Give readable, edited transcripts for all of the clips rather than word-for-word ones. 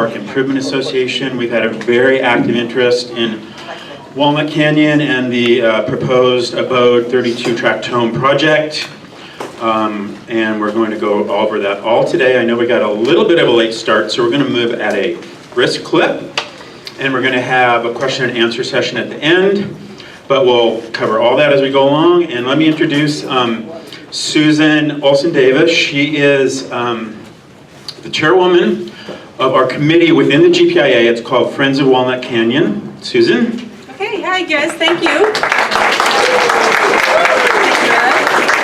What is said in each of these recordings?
Park Improvement Association. We've had a very active interest in Walnut Canyon and the proposed Abode 32 tract home project. And we're going to go over that all today. I know we got a little bit of a late start, so we're going to move at a brisk clip. And we're going to have a question and answer session at the end. But we'll cover all that as we go along. And let me introduce Susan Olson-Davis. She is the chairwoman of our committee within the GPIA. It's called Friends of Walnut Canyon. Susan? Okay, hi guys, thank you.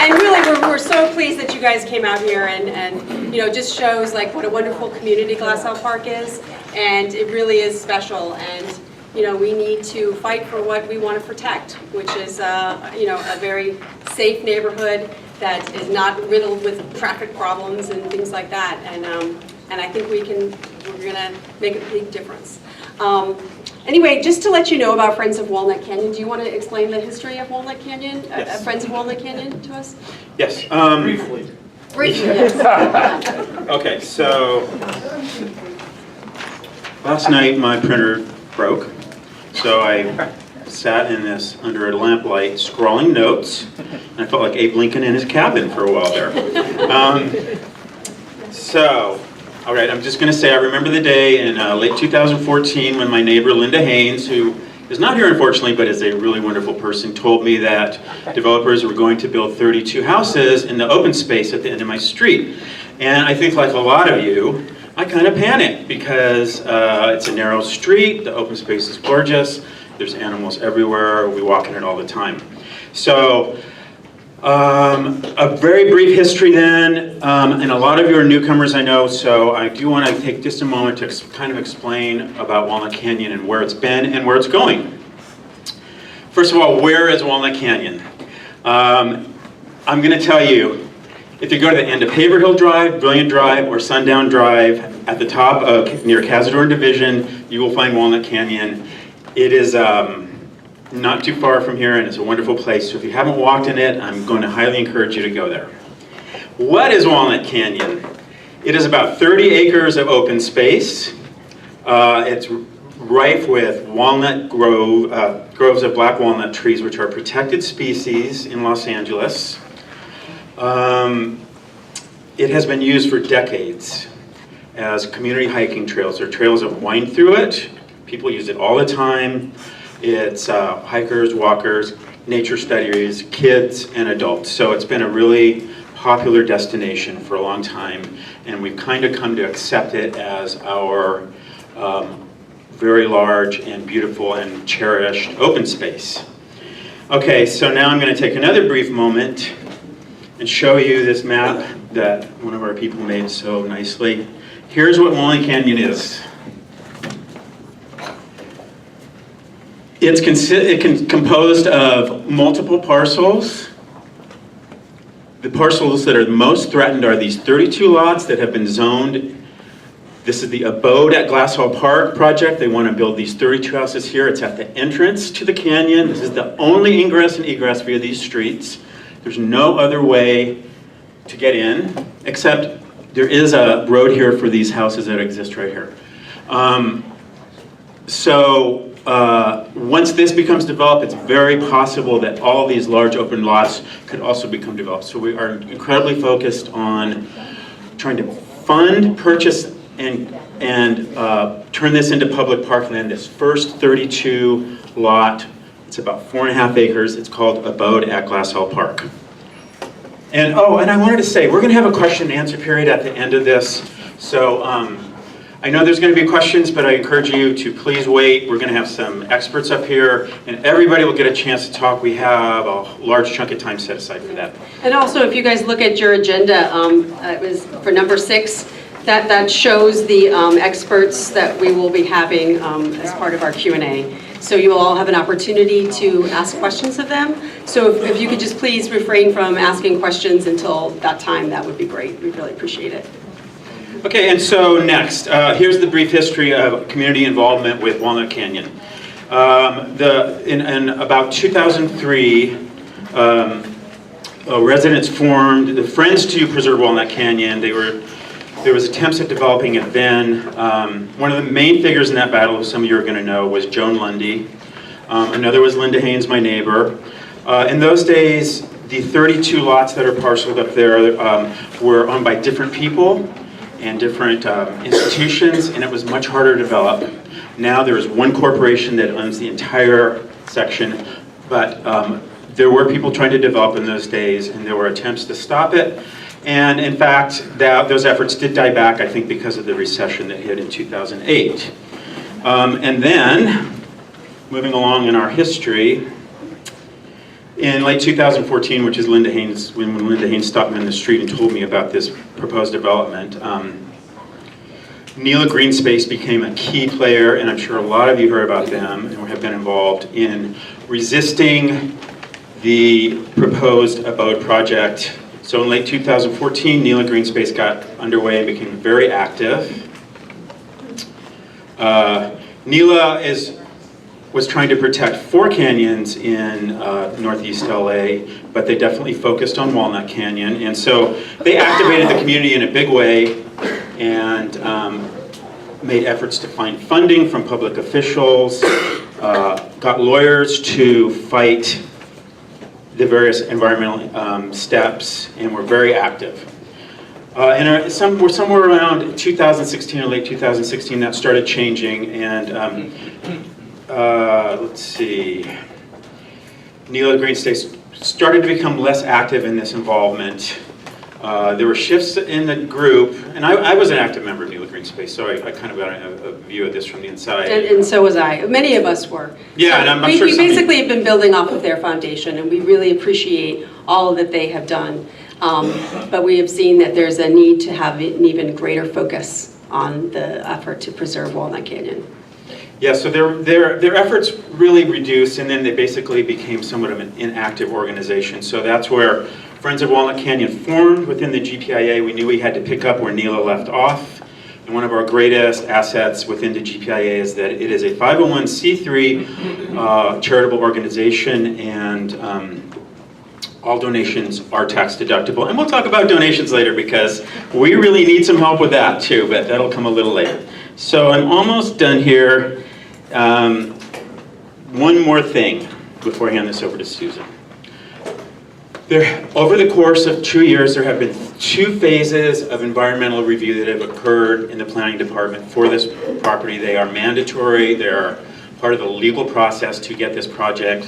And really, we're so pleased that you guys came out here and you know, just shows like what a wonderful community Glassell Park is, and it really is special. And you know, we need to fight for what we want to protect, which is you know, a very safe neighborhood that is not riddled with traffic problems and things like that. And I think we're gonna make a big difference. Anyway, just to let you know about Friends of Walnut Canyon, do you want to explain the history of Walnut Canyon, Yes. Friends of Walnut Canyon to us? Yes. Briefly. Briefly, yes. Okay, so last night my printer broke, so I sat in this under a lamplight scrawling notes, and I felt like Abe Lincoln in his cabin for a while there. All right, I'm just going to say I remember the day in late 2014 when my neighbor Linda Haynes, who is not here unfortunately but is a really wonderful person, told me that developers were going to build 32 houses in the open space at the end of my street. And I think like a lot of you, I kind of panicked because it's a narrow street, the open space is gorgeous, there's animals everywhere, we walk in it all the time. So a very brief history then, and a lot of you are newcomers I know, so I do want to take just a moment to kind of explain about Walnut Canyon and where it's been and where it's going. First of all, where is Walnut Canyon? I'm going to tell you, if you go to the end of Haverhill Drive, Brilliant Drive, or Sundown Drive, at the top of near Cazador Division, you will find Walnut Canyon. It is not too far from here, and it's a wonderful place. So if you haven't walked in it, I'm going to highly encourage you to go there. What is Walnut Canyon? It is about 30 acres of open space. It's rife with walnut groves of black walnut trees, which are protected species in Los Angeles. It has been used for decades as community hiking trails. There are trails that wind through it. People use it all the time. It's hikers, walkers, nature studies, kids, and adults. So it's been a really popular destination for a long time, and we've kind of come to accept it as our very large and beautiful and cherished open space. Okay, so now I'm going to take another brief moment and show you this map that one of our people made so nicely. Here's what Walnut Canyon is. It's composed of multiple parcels. The parcels that are the most threatened are these 32 lots that have been zoned. This is the Abode at Glassell Park project. They want to build these 32 houses here. It's at the entrance to the canyon. This is the only ingress and egress via these streets. There's no other way to get in, except there is a road here for these houses that exist right here. Once this becomes developed, it's very possible that all these large open lots could also become developed. So we are incredibly focused on trying to fund, purchase, and turn this into public parkland. This first 32 lot, it's about 4.5 acres. It's called Abode at Glassell Park. And I wanted to say, we're going to have a question and answer period at the end of this. So I know there's going to be questions, but I encourage you to please wait. We're going to have some experts up here, and everybody will get a chance to talk. We have a large chunk of time set aside for that. And also, if you guys look at your agenda, it was for number 6, that shows the experts that we will be having as part of our Q&A. So you will all have an opportunity to ask questions of them. So if you could just please refrain from asking questions until that time, that would be great. We'd really appreciate it. Okay, and so next, here's the brief history of community involvement with Walnut Canyon. In about 2003, residents formed the Friends to Preserve Walnut Canyon. They were There was attempts at developing it then. One of the main figures in that battle, some of you are going to know, was Joan Lundy. Another was Linda Haynes, my neighbor. In those days, the 32 lots that are parceled up there were owned by different people and different institutions, and it was much harder to develop. Now there is one corporation that owns the entire section, but there were people trying to develop in those days, and there were attempts to stop it. And in fact, those efforts did die back, I think, because of the recession that hit in 2008. And then, moving along in our history, in late 2014, which is Linda Haynes, when Linda Haynes stopped me in the street and told me about this proposed development, Nela Green Space became a key player, and I'm sure a lot of you heard about them and have been involved in resisting the proposed Abode project. So in late 2014, Nela Green Space got underway and became very active. Nela was trying to protect 4 canyons in northeast LA, but they definitely focused on Walnut Canyon. And so they activated the community in a big way and made efforts to find funding from public officials, got lawyers to fight the various environmental steps, and were very active. We're somewhere around 2016 or late 2016 that started changing, and let's see, Nela Green Space started to become less active in this involvement. There were shifts in the group, and I was an active member of Nela Green Space, so I kind of got a view of this from the inside. And so was I. Many of us were. Yeah, so and I'm sure we basically have been building off of their foundation, and we really appreciate all that they have done. But we have seen that there's a need to have an even greater focus on the effort to preserve Walnut Canyon. Yeah, so their efforts really reduced, and then they basically became somewhat of an inactive organization. So that's where Friends of Walnut Canyon formed within the GPIA. We knew we had to pick up where Nela left off. And one of our greatest assets within the GPIA is that it is a 501c3 charitable organization, and all donations are tax deductible. And we'll talk about donations later because we really need some help with that too, but that'll come a little later. So I'm almost done here. One more thing before I hand this over to Susan. Over the course of 2 years, there have been 2 phases of environmental review that have occurred in the planning department for this property. They are mandatory. They are part of the legal process to get this project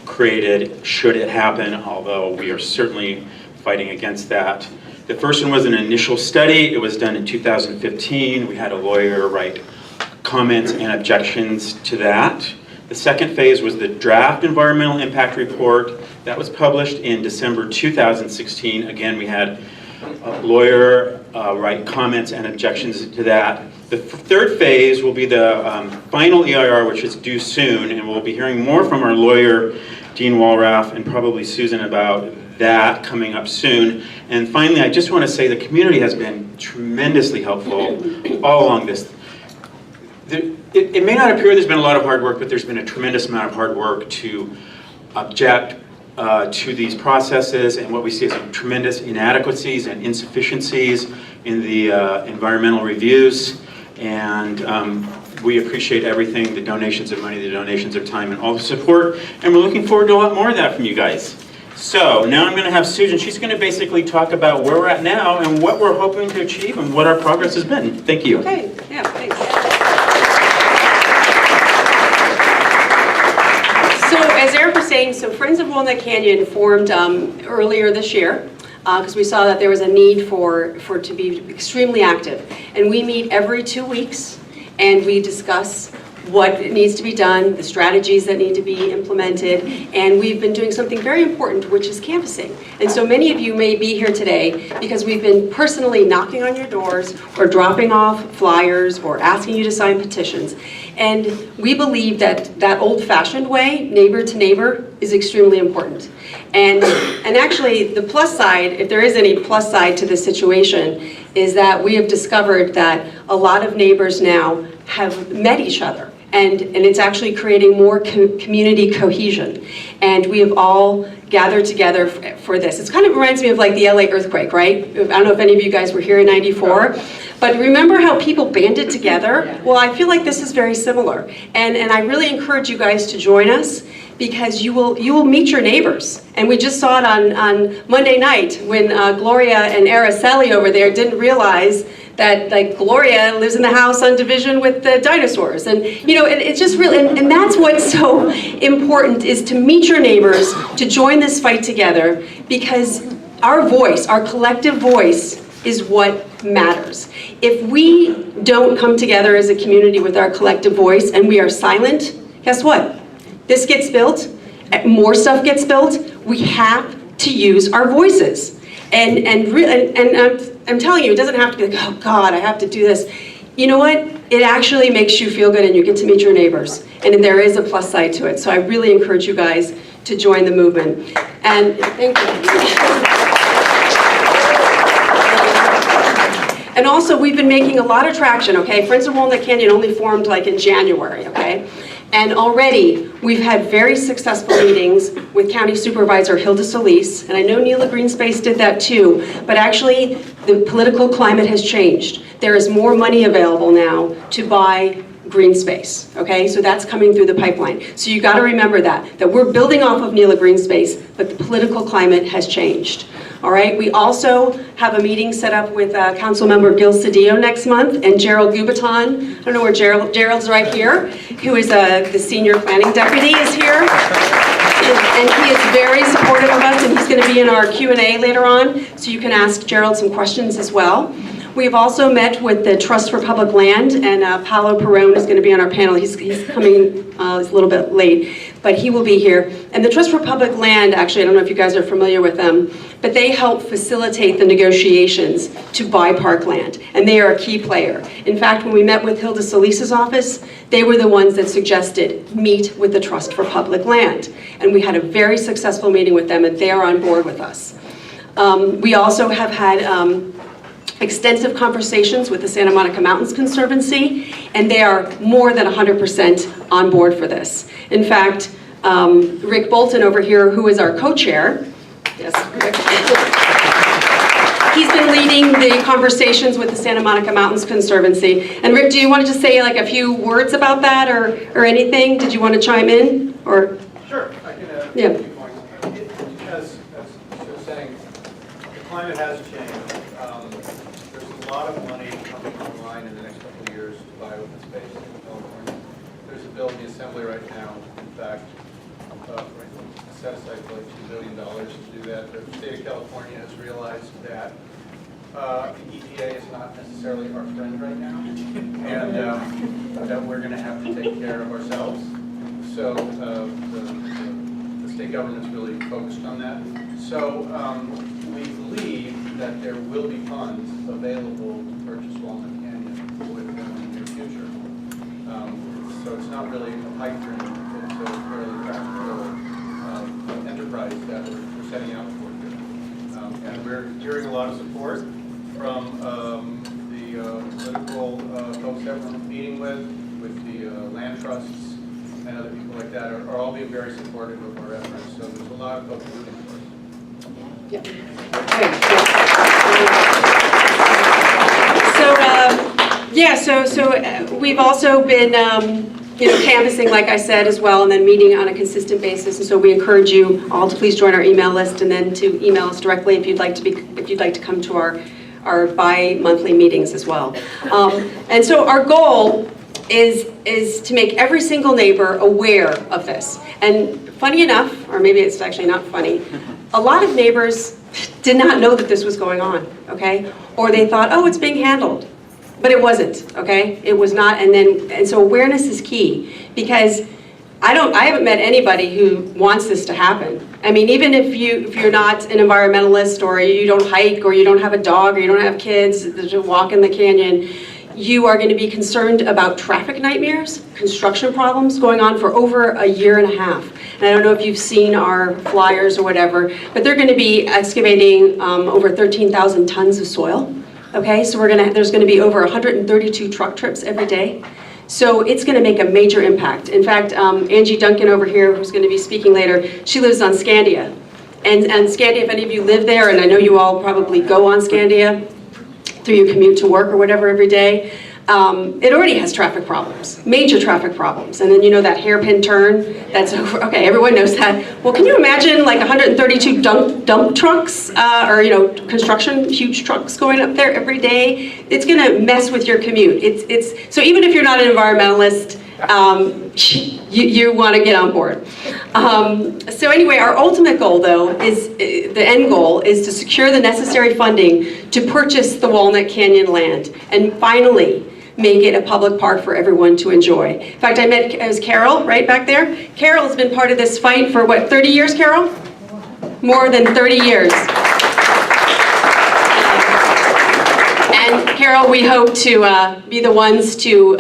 created, should it happen, although we are certainly fighting against that. The first one was an initial study. It was done in 2015. We had a lawyer write comments and objections to that. The second phase was the draft environmental impact report. That was published in December 2016. Again, we had a lawyer write comments and objections to that. The third phase will be the final EIR, which is due soon, and we'll be hearing more from our lawyer, Dean Walraff, and probably Susan about that coming up soon. And finally, I just want to say the community has been tremendously helpful all along this. It may not appear there's been a lot of hard work, but there's been a tremendous amount of hard work to object to these processes, and what we see is tremendous inadequacies and insufficiencies in the environmental reviews. And we appreciate everything, the donations of money, the donations of time, and all the support. And we're looking forward to a lot more of that from you guys. So now I'm going to have Susan. She's going to basically talk about where we're at now and what we're hoping to achieve and what our progress has been. Thank you. Okay, yeah, thanks. So as Eric was saying, so Friends of Walnut Canyon formed earlier this year because we saw that there was a need for it to be extremely active. And we meet every 2 weeks and we discuss what needs to be done, the strategies that need to be implemented, and we've been doing something very important, which is canvassing. And so many of you may be here today because we've been personally knocking on your doors or dropping off flyers or asking you to sign petitions. And we believe that that old-fashioned way, neighbor to neighbor, is extremely important. And actually, the plus side, if there is any plus side to this situation, is that we have discovered that a lot of neighbors now have met each other. and it's actually creating more community cohesion. And we have all gathered together for this. It kind of reminds me of like the LA earthquake, right? I don't know if any of you guys were here in '94, but remember how people banded together? Well, I feel like this is very similar. And I really encourage you guys to join us, because you will meet your neighbors. And we just saw it on Monday night when Gloria and Araceli over there didn't realize that like Gloria lives in the house on Division with the dinosaurs. And you know, it's just really, and that's what's so important, is to meet your neighbors, to join this fight together, because our voice, our collective voice, is what matters. If we don't come together as a community with our collective voice and we are silent, guess what? This gets built, more stuff gets built. We have to use our voices. And I'm telling you, it doesn't have to be like, oh God, I have to do this. You know what? It actually makes you feel good, and you get to meet your neighbors. And there is a plus side to it. So I really encourage you guys to join the movement. And thank you. And also, we've been making a lot of traction, okay? Friends of Walnut Canyon only formed like in January, okay? And already, we've had very successful meetings with County Supervisor Hilda Solis, and I know Neela Greenspace did that too, but actually, the political climate has changed. There is more money available now to buy green space, okay? So that's coming through the pipeline. So you gotta remember that we're building off of Neela Greenspace, but the political climate has changed. All right, we also have a meeting set up with Councilmember Gil Cedillo next month, and Gerald Gubaton, I don't know where Gerald's right here, who is the senior planning deputy, is here. And he is very supportive of us, and he's gonna be in our Q&A later on, so you can ask Gerald some questions as well. We've also met with the Trust for Public Land, and Paolo Perrone is going to be on our panel. He's coming, he's a little bit late, but he will be here. And the Trust for Public Land, actually, I don't know if you guys are familiar with them, but they help facilitate the negotiations to buy parkland, and they are a key player. In fact, when we met with Hilda Solis's office, they were the ones that suggested meet with the Trust for Public Land. And we had a very successful meeting with them, and they are on board with us. We also have had extensive conversations with the Santa Monica Mountains Conservancy, and they are more than 100% on board for this. In fact, Rick Bolton over here, who is our co-chair, yes, Rick. He's been leading the conversations with the Santa Monica Mountains Conservancy. And Rick, do you want to just say like a few words about that or anything? Did you want to chime in? Or? Sure, I can add yeah. a few points. As she was saying, the climate has changed. There's a lot of money coming online in the next couple of years to buy open space in California. There's a bill in the Assembly right now, in fact, set aside for like $2 billion to do that. The state of California has realized that the EPA is not necessarily our friend right now, and that we're going to have to take care of ourselves. So the state government's really focused on that. So we believe that there will be funds available to purchase Walnut Canyon within the near future. So it's not really a pipe dream, it's a fairly practical enterprise that we're setting out for here. And we're hearing a lot of support from the political folks that we're meeting with the land trusts and other people like that are all being very supportive of our efforts. So there's a lot of folks rooting for us. Yeah. So we've also been canvassing, like I said, as well, and then meeting on a consistent basis. And so we encourage you all to please join our email list, and then to email us directly if you'd like to come to our bi-monthly meetings as well. And so our goal is to make every single neighbor aware of this. And funny enough, or maybe it's actually not funny, a lot of neighbors did not know that this was going on, okay? Or they thought, oh, it's being handled. But it wasn't, okay? It was not, and so awareness is key, because I haven't met anybody who wants this to happen. I mean, even if you're not an environmentalist, or you don't hike, or you don't have a dog, or you don't have kids that walk in the canyon, you are going to be concerned about traffic nightmares, construction problems going on for over a year and a half. And I don't know if you've seen our flyers or whatever, but they're going to be excavating over 13,000 tons of soil. Okay, so there's going to be over 132 truck trips every day. So it's going to make a major impact. In fact, Angie Duncan over here, who's going to be speaking later, she lives on Scandia. And Scandia, if any of you live there, and I know you all probably go on Scandia through your commute to work or whatever every day, it already has traffic problems, major traffic problems. And then you know that hairpin turn, that's over, okay, everyone knows that. Well, can you imagine like 132 dump trucks or construction, huge trucks going up there every day? It's gonna mess with your commute. So even if you're not an environmentalist, you want to get on board. So anyway, our ultimate goal, though, is the end goal is to secure the necessary funding to purchase the Walnut Canyon land and finally make it a public park for everyone to enjoy. In fact, it was Carol right back there. Carol has been part of this fight for what, 30 years, Carol? More than 30 years. And Carol, we hope to be the ones to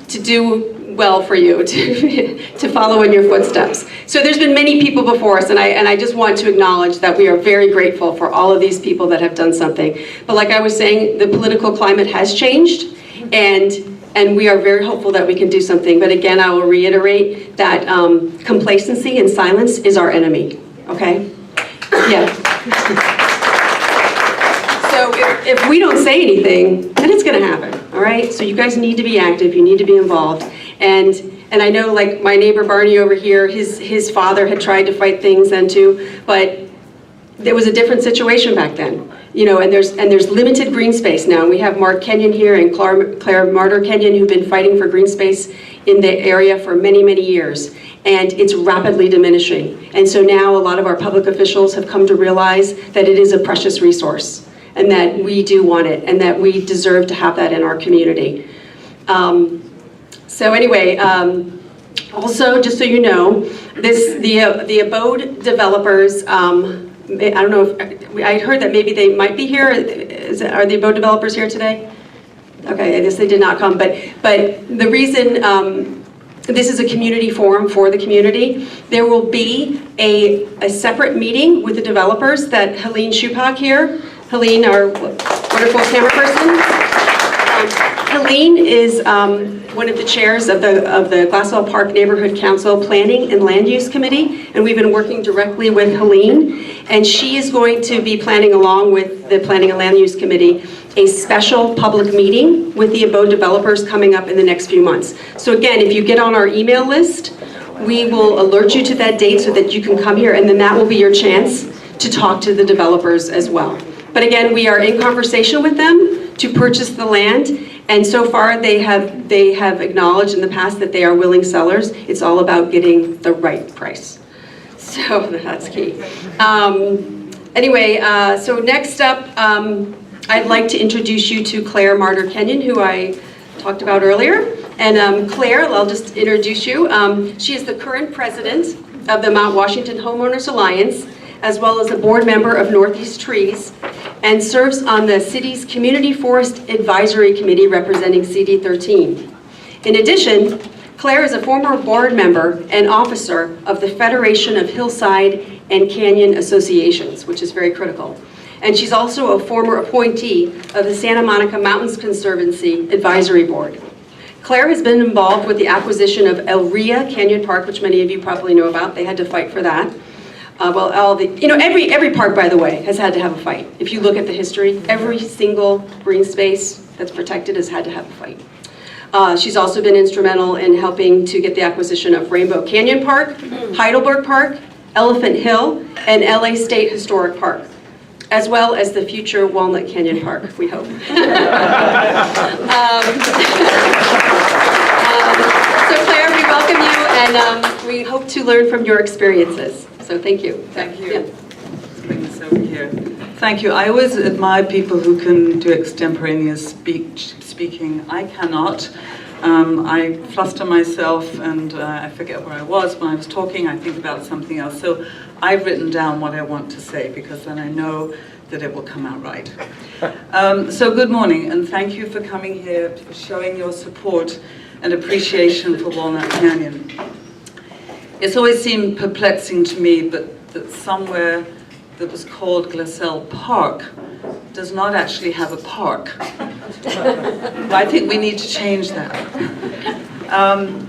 do well for you, to follow in your footsteps. So there's been many people before us, and I just want to acknowledge that we are very grateful for all of these people that have done something. But like I was saying, the political climate has changed, and we are very hopeful that we can do something. But again, I will reiterate that complacency and silence is our enemy, okay? Yeah. So if we don't say anything, then it's gonna happen, all right? So you guys need to be active, you need to be involved. And I know, like my neighbor Barney over here, his father had tried to fight things then too, but there was a different situation back then. And there's limited green space now. We have Mark Kenyon here and Claire Martyr Kenyon who've been fighting for green space in the area for many, many years. And it's rapidly diminishing. And so now a lot of our public officials have come to realize that it is a precious resource and that we do want it and that we deserve to have that in our community. So anyway, also, just so you know, the Abode developers, I don't know if, I heard that maybe they might be here. Are the Abode developers here today? Okay, I guess they did not come, but the reason, this is a community forum for the community. There will be a separate meeting with the developers that Helene Schupak here, Helene, our wonderful camera person. Helene is one of the chairs of the Glassell Park Neighborhood Council Planning and Land Use Committee, and we've been working directly with Helene, and she is going to be planning along with the Planning and Land Use Committee a special public meeting with the Abode developers coming up in the next few months. So again, if you get on our email list, we will alert you to that date so that you can come here, and then that will be your chance to talk to the developers as well. But again, we are in conversation with them to purchase the land, and so far they have acknowledged in the past that they are willing sellers. It's all about getting the right price. So that's key. Anyway, so next up, I'd like to introduce you to Claire Martyr Kenyon, who I talked about earlier. And Claire, I'll just introduce you. She is the current president of the Mount Washington Homeowners Alliance, as well as a board member of Northeast Trees, and serves on the city's Community Forest Advisory Committee representing CD13. In addition, Claire is a former board member and officer of the Federation of Hillside and Canyon Associations, which is very critical. And she's also a former appointee of the Santa Monica Mountains Conservancy Advisory Board. Claire has been involved with the acquisition of El Ria Canyon Park, which many of you probably know about. They had to fight for that. Every park, by the way, has had to have a fight. If you look at the history, every single green space that's protected has had to have a fight. She's also been instrumental in helping to get the acquisition of Rainbow Canyon Park, Heidelberg Park, Elephant Hill, and LA State Historic Park, as well as the future Walnut Canyon Park, we hope. So Claire, we welcome you, and we hope to learn from your experiences. So thank you. Thank you. Yeah. Bring this over here. Thank you. I always admire people who can do extemporaneous speaking. I cannot. I fluster myself, and I forget where I was when I was talking. I think about something else. So I've written down what I want to say, because then I know that it will come out right. So good morning, and thank you for coming here, for showing your support and appreciation for Walnut Canyon. It's always seemed perplexing to me, but that somewhere that was called Glassell Park does not actually have a park. I think we need to change that.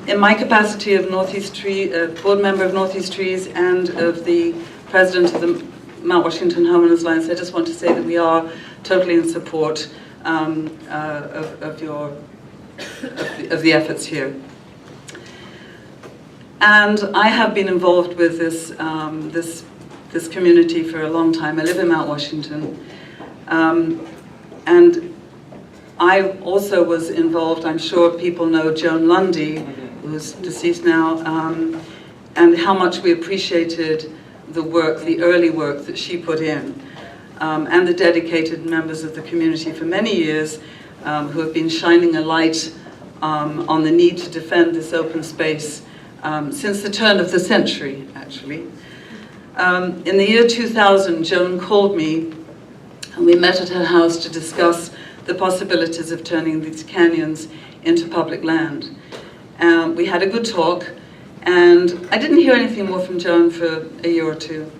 In my capacity of board member of Northeast Trees and of the president of the Mount Washington Homeowners Alliance, I just want to say that we are totally in support of the efforts here. And I have been involved with this community for a long time. I live in Mount Washington. And I also was involved, I'm sure people know Joan Lundy, who's deceased now, and how much we appreciated the work, the early work that she put in, and the dedicated members of the community for many years who have been shining a light on the need to defend this open space since the turn of the century, actually. In the year 2000, Joan called me, and we met at her house to discuss the possibilities of turning these canyons into public land. We had a good talk, and I didn't hear anything more from Joan for a year or two.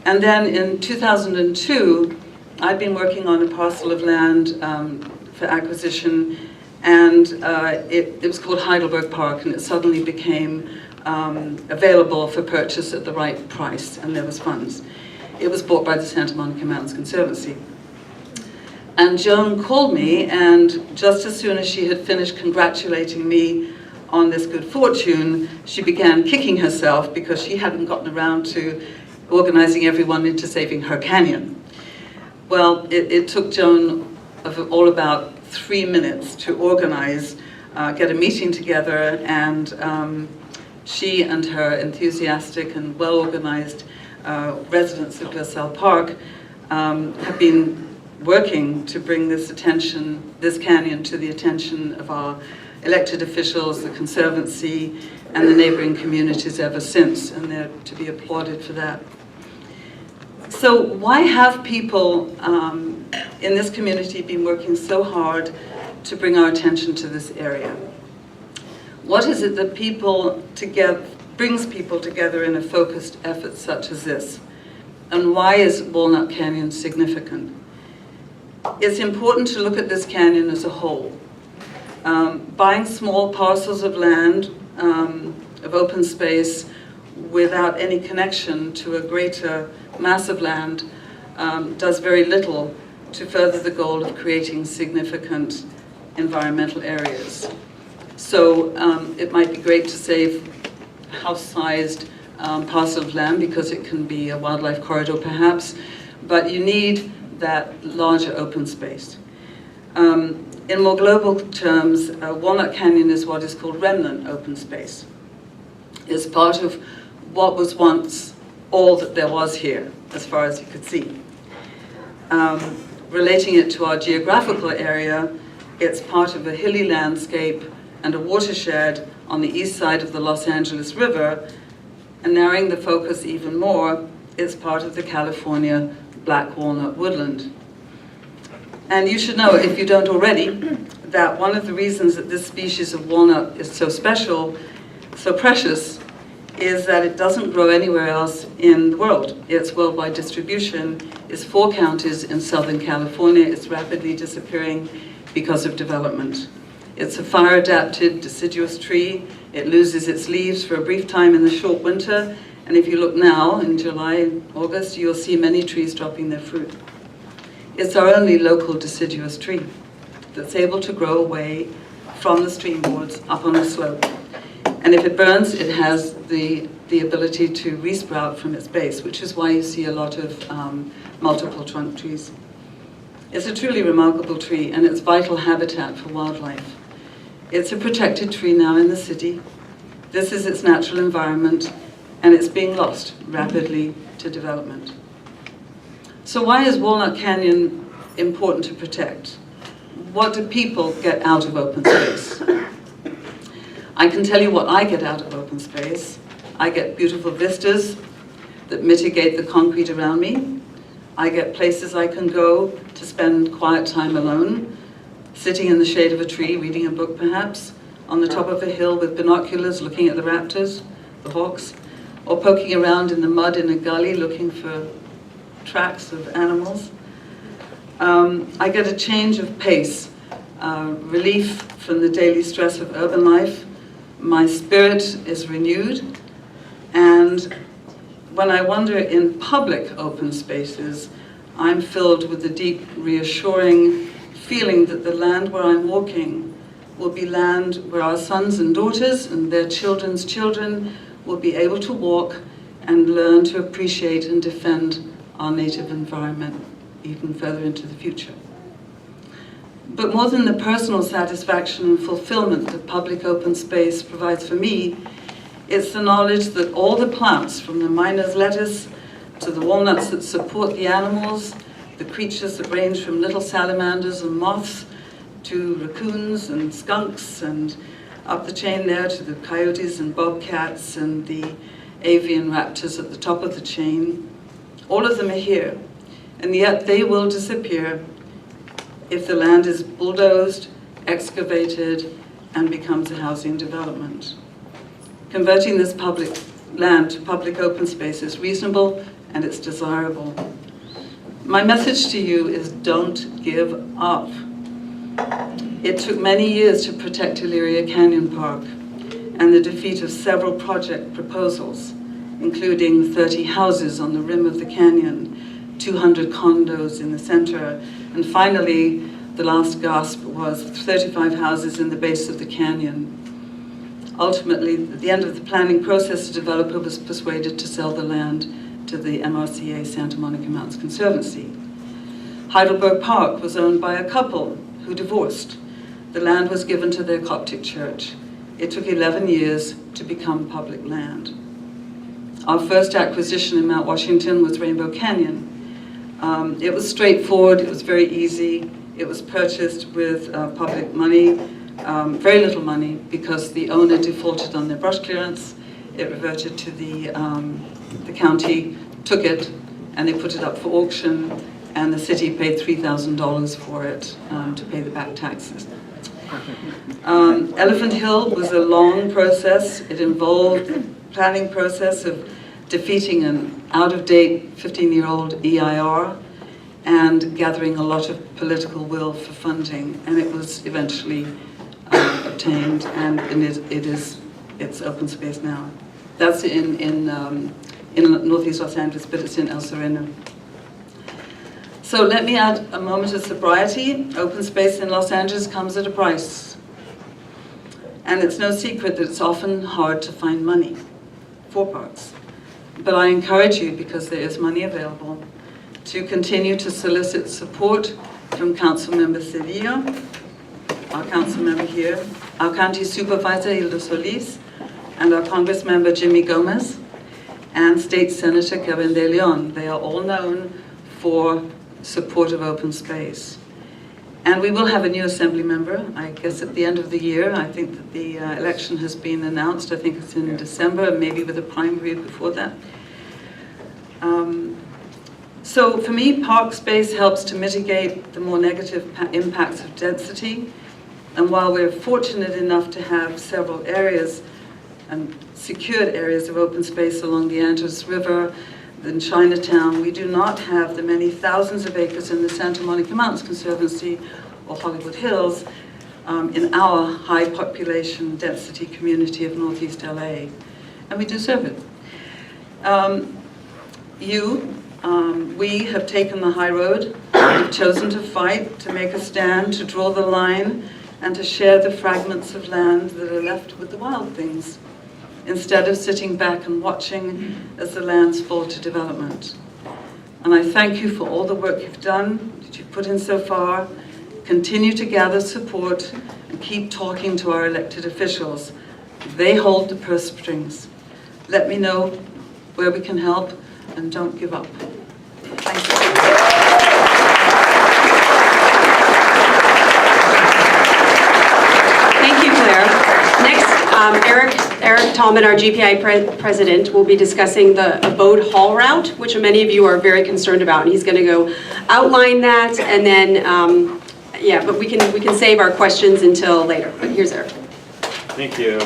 And then in 2002, I'd been working on a parcel of land for acquisition, and it was called Heidelberg Park, and it suddenly became available for purchase at the right price, and there was funds. It was bought by the Santa Monica Mountains Conservancy. And Joan called me, and just as soon as she had finished congratulating me on this good fortune, she began kicking herself because she hadn't gotten around to organizing everyone into saving her canyon. Well, it took Joan all about 3 minutes to organize, get a meeting together, and she and her enthusiastic and well-organized residents of Glassell Park have been working to bring this canyon to the attention of our elected officials, the Conservancy, and the neighboring communities ever since, and they're to be applauded for that. So why have people in this community been working so hard to bring our attention to this area? What is it that brings people together in a focused effort such as this? And why is Walnut Canyon significant? It's important to look at this canyon as a whole. Buying small parcels of land, of open space, without any connection to a greater mass of land does very little to further the goal of creating significant environmental areas. So it might be great to save a house-sized parcel of land because it can be a wildlife corridor perhaps, but you need that larger open space. In more global terms, Walnut Canyon is what is called remnant open space. It's part of what was once all that there was here, as far as you could see. Relating it to our geographical area, it's part of a hilly landscape and a watershed on the east side of the Los Angeles River, and narrowing the focus even more, it's part of the California black walnut woodland. And you should know, if you don't already, that one of the reasons that this species of walnut is so special, so precious, is that it doesn't grow anywhere else in the world. Its worldwide distribution is 4 counties in Southern California. It's rapidly disappearing because of development. It's a fire-adapted deciduous tree. It loses its leaves for a brief time in the short winter, and if you look now, in July and August, you'll see many trees dropping their fruit. It's our only local deciduous tree that's able to grow away from the stream boards up on a slope. And if it burns, it has the ability to resprout from its base, which is why you see a lot of multiple trunk trees. It's a truly remarkable tree, and it's vital habitat for wildlife. It's a protected tree now in the city. This is its natural environment, and it's being lost rapidly to development. So why is Walnut Canyon important to protect? What do people get out of open space? I can tell you what I get out of open space. I get beautiful vistas that mitigate the concrete around me. I get places I can go to spend quiet time alone, sitting in the shade of a tree, reading a book perhaps, on the top of a hill with binoculars looking at the raptors, the hawks, or poking around in the mud in a gully looking for tracks of animals. I get a change of pace relief from the daily stress of urban life. My spirit is renewed, and when I wander in public open spaces, I'm filled with the deep, reassuring feeling that the land where I'm walking will be land where our sons and daughters and their children's children will be able to walk and learn to appreciate and defend our native environment even further into the future. But more than the personal satisfaction and fulfillment that public open space provides for me, it's the knowledge that all the plants, from the miner's lettuce to the walnuts that support the animals, the creatures that range from little salamanders and moths to raccoons and skunks, and up the chain there to the coyotes and bobcats and the avian raptors at the top of the chain, all of them are here, and yet they will disappear if the land is bulldozed, excavated, and becomes a housing development. Converting this public land to public open space is reasonable and it's desirable. My message to you is don't give up. It took many years to protect Elyria Canyon Park and the defeat of several project proposals, including 30 houses on the rim of the canyon, 200 condos in the center, and finally, the last gasp was 35 houses in the base of the canyon. Ultimately, at the end of the planning process, the developer was persuaded to sell the land to the MRCA Santa Monica Mountains Conservancy. Heidelberg Park was owned by a couple who divorced. The land was given to their Coptic church. It took 11 years to become public land. Our first acquisition in Mount Washington was Rainbow Canyon. It was straightforward, it was very easy. It was purchased with public money, very little money, because the owner defaulted on their brush clearance. It reverted to the county, took it, and they put it up for auction, and the city paid $3,000 for it to pay the back taxes. Elephant Hill was a long process. It involved the planning process of defeating an out-of-date 15-year-old EIR and gathering a lot of political will for funding, and it was eventually obtained, and it's open space now. That's in Northeast Los Angeles, but it's in El Sereno. So let me add a moment of sobriety. Open space in Los Angeles comes at a price. And it's no secret that it's often hard to find money for parks. But I encourage you, because there is money available, to continue to solicit support from Councilmember Cedillo, our council member here, our county supervisor Hilda Solis, and our Congress member Jimmy Gomez, and State Senator Kevin De Leon. They are all known for support of open space. And we will have a new assembly member, I guess at the end of the year. I think that the election has been announced. I think it's in December, maybe with a primary before that. So for me, park space helps to mitigate the more negative impacts of density. And while we're fortunate enough to have several areas and secured areas of open space along the Angeles River, in Chinatown, we do not have the many thousands of acres in the Santa Monica Mountains Conservancy or Hollywood Hills in our high population density community of Northeast LA. And we do serve it. We have taken the high road. We've chosen to fight, to make a stand, to draw the line, and to share the fragments of land that are left with the wild things, instead of sitting back and watching as the lands fall to development. And I thank you for all the work you've done, that you've put in so far. Continue to gather support and keep talking to our elected officials. They hold the purse strings. Let me know where we can help, and don't give up. Thank you. Thank you, Claire. Next, Eric Tallman, our GPIA president, will be discussing the Abode Hall route, which many of you are very concerned about. And he's going to go outline that, and then, yeah, but we can save our questions until later. But here's Eric. Thank you.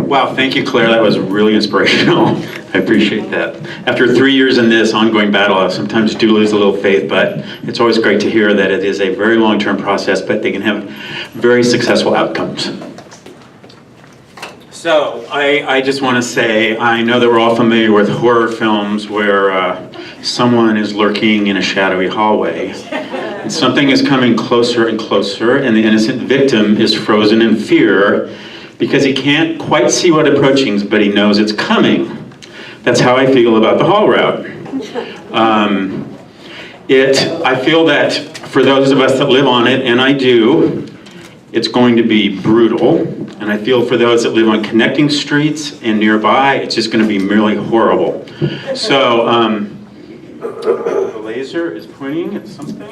Wow, thank you, Claire. That was really inspirational. I appreciate that. After 3 years in this ongoing battle, I sometimes do lose a little faith, but it's always great to hear that it is a very long-term process, but they can have very successful outcomes. So I just want to say, I know that we're all familiar with horror films where someone is lurking in a shadowy hallway. And something is coming closer and closer, and the innocent victim is frozen in fear because he can't quite see what approaching, but he knows it's coming. That's how I feel about the haul route. I feel that for those of us that live on it, and I do, it's going to be brutal. And I feel for those that live on connecting streets and nearby, it's just going to be merely horrible. So, the laser is pointing at something.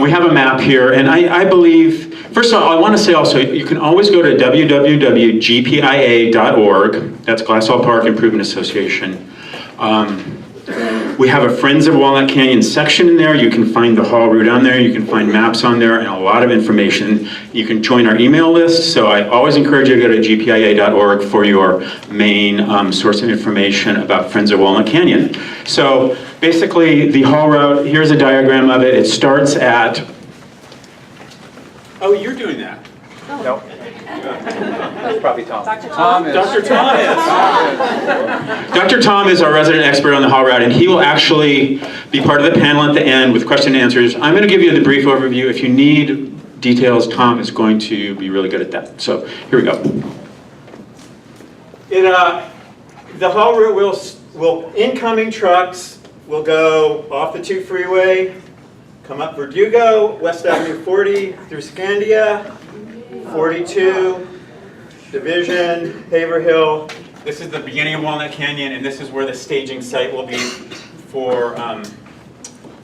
We have a map here, and I believe, first of all, I want to say also, you can always go to www.gpia.org, that's Glassell Park Improvement Association. We have a Friends of Walnut Canyon section in there. You can find the haul route on there. You can find maps on there and a lot of information. You can join our email list. So I always encourage you to go to gpia.org for your main source of information about Friends of Walnut Canyon. So basically the haul route, here's a diagram of it. It starts at, oh, you're doing that. No. That's probably Tom. Dr. Tom? Dr. Tom is. Dr. Tom is our resident expert on the haul route, and he will actually be part of the panel at the end with question and answers. I'm going to give you the brief overview. If you need details, Tom is going to be really good at that. So here we go. The haul route will incoming trucks will go off the 2 freeway, come up Verdugo, West Avenue 40 through Scandia, 42, Division, Haverhill. This is the beginning of Walnut Canyon, and this is where the staging site will be for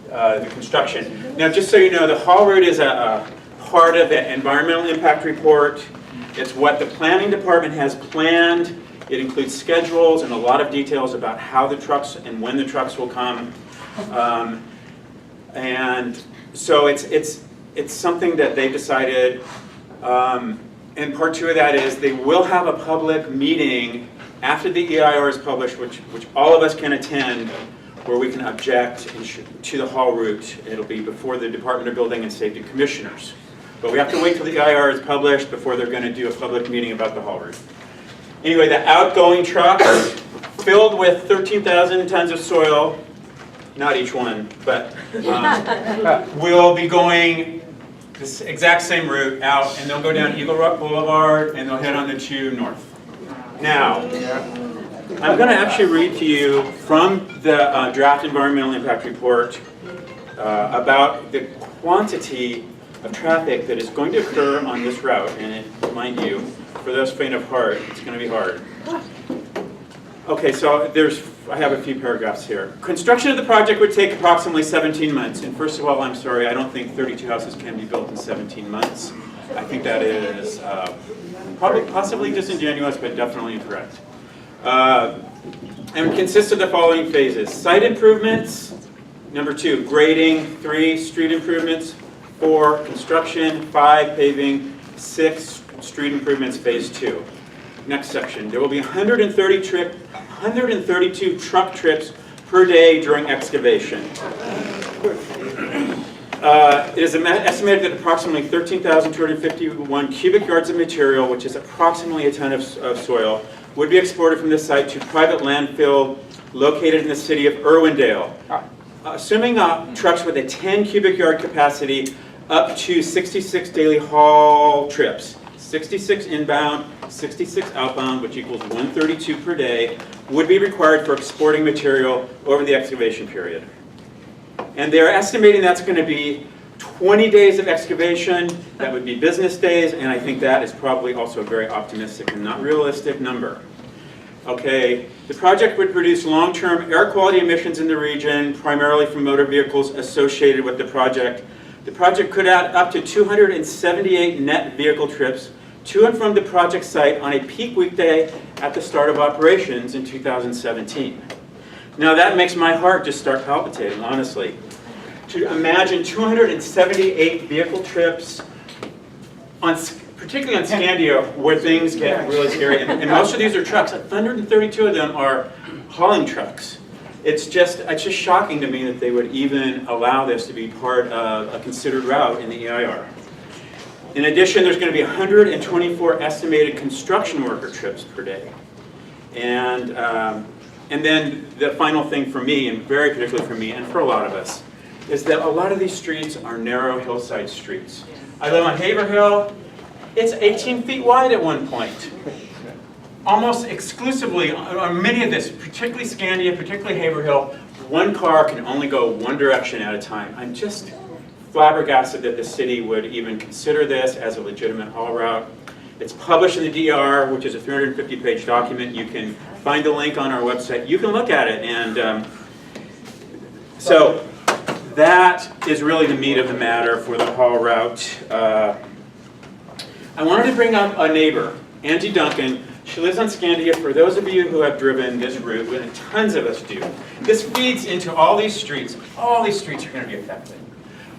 the construction. Now, just so you know, the haul route is a part of the environmental impact report. It's what the planning department has planned. It includes schedules and a lot of details about how the trucks and when the trucks will come. And so it's something that they've decided. And part 2 of that is they will have a public meeting after the EIR is published, which all of us can attend, where we can object to the haul route. It'll be before the Department of Building and Safety Commissioners. But we have to wait till the EIR is published before they're going to do a public meeting about the haul route. Anyway, the outgoing trucks filled with 13,000 tons of soil, not each one, but will be going this exact same route out, and they'll go down Eagle Rock Boulevard, and they'll head on the 2 north. Now, I'm going to actually read to you from the draft environmental impact report about the quantity of traffic that is going to occur on this route, and mind you, for those faint of heart, it's going to be hard. Okay, so I have a few paragraphs here. Construction of the project would take approximately 17 months. And first of all, I'm sorry, I don't think 32 houses can be built in 17 months. I think that is possibly disingenuous, but definitely incorrect. And consists of the following phases. Site improvements, number 2, grading, 3, street improvements, 4, construction, 5, paving, 6, street improvements, phase 2. Next section, there will be 132 truck trips per day during excavation. It is estimated that approximately 13,251 cubic yards of material, which is approximately a ton of soil, would be exported from this site to private landfill located in the city of Irwindale. Assuming trucks with a 10 cubic yard capacity, up to 66 daily haul trips. 66 inbound, 66 outbound, which equals 132 per day, would be required for exporting material over the excavation period. And they're estimating that's going to be 20 days of excavation. That would be business days, and I think that is probably also a very optimistic and not realistic number. Okay, the project would produce long-term air quality emissions in the region, primarily from motor vehicles associated with the project. The project could add up to 278 net vehicle trips to and from the project site on a peak weekday at the start of operations in 2017. Now that makes my heart just start palpitating, honestly. To imagine 278 vehicle trips on particularly on Scandia, where things get really scary. And most of these are trucks. 132 of them are hauling trucks. It's just shocking to me that they would even allow this to be part of a considered route in the EIR. In addition, there's going to be 124 estimated construction worker trips per day. And then the final thing for me, and very particularly for me and for a lot of us, is that a lot of these streets are narrow hillside streets. I live on Haverhill. It's 18 feet wide at one point. Almost exclusively, on many of this, particularly Scandia, particularly Haverhill, one car can only go one direction at a time. I'm just flabbergasted that the city would even consider this as a legitimate haul route. It's published in the DR, which is a 350-page document. You can find the link on our website. You can look at it. And so that is really the meat of the matter for the haul route. I wanted to bring up a neighbor, Angie Duncan. She lives on Scandia. For those of you who have driven this route, and tons of us do, this feeds into all these streets. All these streets are going to be affected.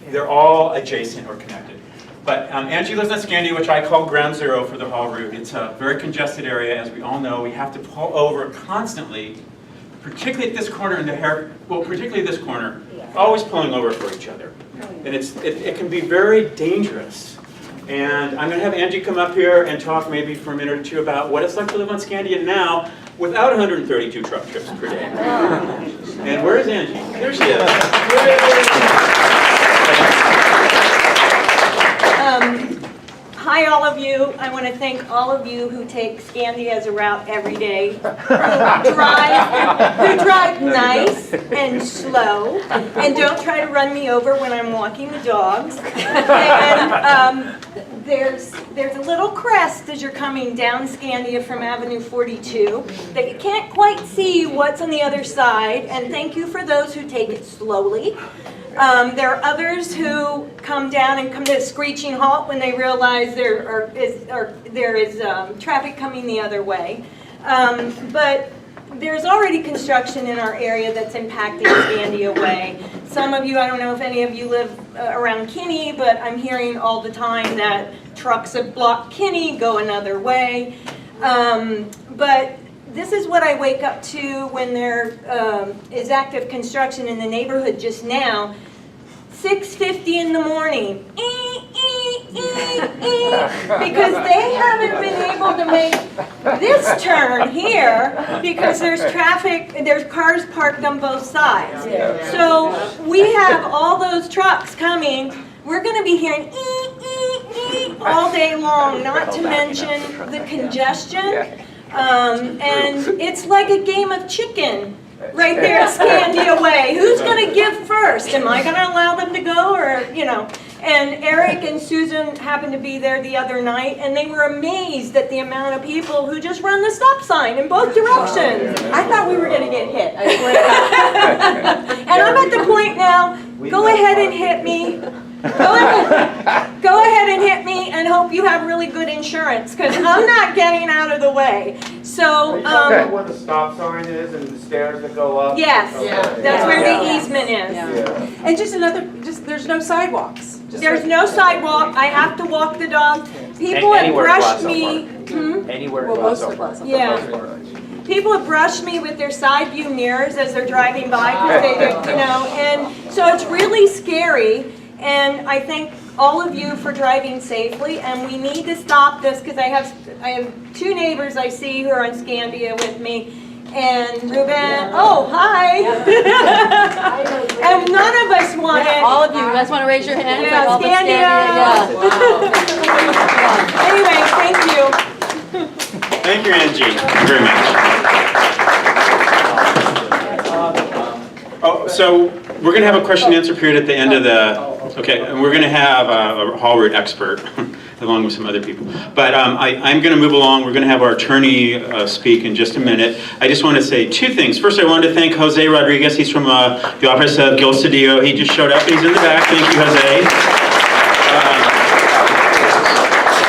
They're all adjacent or connected. But Angie lives on Scandia, which I call ground zero for the haul route. It's a very congested area, as we all know. We have to pull over constantly, particularly at this corner in the particularly this corner, always pulling over for each other. And it can be very dangerous. And I'm going to have Angie come up here and talk maybe for a minute or two about what it's like to live on Scandia now without 132 truck trips per day. And where is Angie? There she is. Hi all of you. I want to thank all of you who take Scandia as a route every day, who drive nice and slow, and don't try to run me over when I'm walking the dogs. And there's a little crest as you're coming down Scandia from Avenue 42 that you can't quite see what's on the other side, and thank you for those who take it slowly. There are others who come down and come to a screeching halt when they realize there is traffic coming the other way. But there's already construction in our area that's impacting Scandia Way. Some of you, I don't know if any of you live around Kinney, but I'm hearing all the time that trucks have blocked Kinney, go another way. But this is what I wake up to when there is active construction in the neighborhood just now. 6:50 in the morning, because they haven't been able to make this turn here because there's traffic, there's cars parked on both sides. So we have all those trucks coming. We're going to be hearing all day long, not to mention the congestion. And it's like a game of chicken right there at Scandia Way. Who's going to give first? Am I going to allow them to go, or, you know? And Eric and Susan happened to be there the other night, and they were amazed at the amount of people who just run the stop sign in both directions. I thought we were going to get hit. I swear to God. And I'm at the point now, go ahead and hit me. Go ahead and hit me and hope you have really good insurance, because I'm not getting out of the way. So, where the stop sign is and the stairs that go up? yes, Okay. that's where the easement is. Yeah. And there's no sidewalks. There's no sidewalk. I have to walk the dog. People have Anywhere brushed Glassell me. Park. Anywhere Well, most of Glassell Park. Yeah. People have brushed me with their side view mirrors as they're driving by, because they, you know, and so it's really scary. And I thank all of you for driving safely, and we need to stop this, because I have two neighbors I see who are on Scandia with me, and Ruben, oh, hi. And none of us want it. All of you guys want to raise your hands? Yeah, like all the Scandia. Anyway, thank you. Thank you, Angie, very much. Oh, so we're going to have a question and answer period at the end of the, okay, and we're going to have a haul route expert along with some other people. But I'm going to move along. We're going to have our attorney speak in just a minute. I just want to say two things. First, I wanted to thank Jose Rodriguez. He's from the office of Gil Cedillo. He just showed up. He's in the back. Thank you, Jose.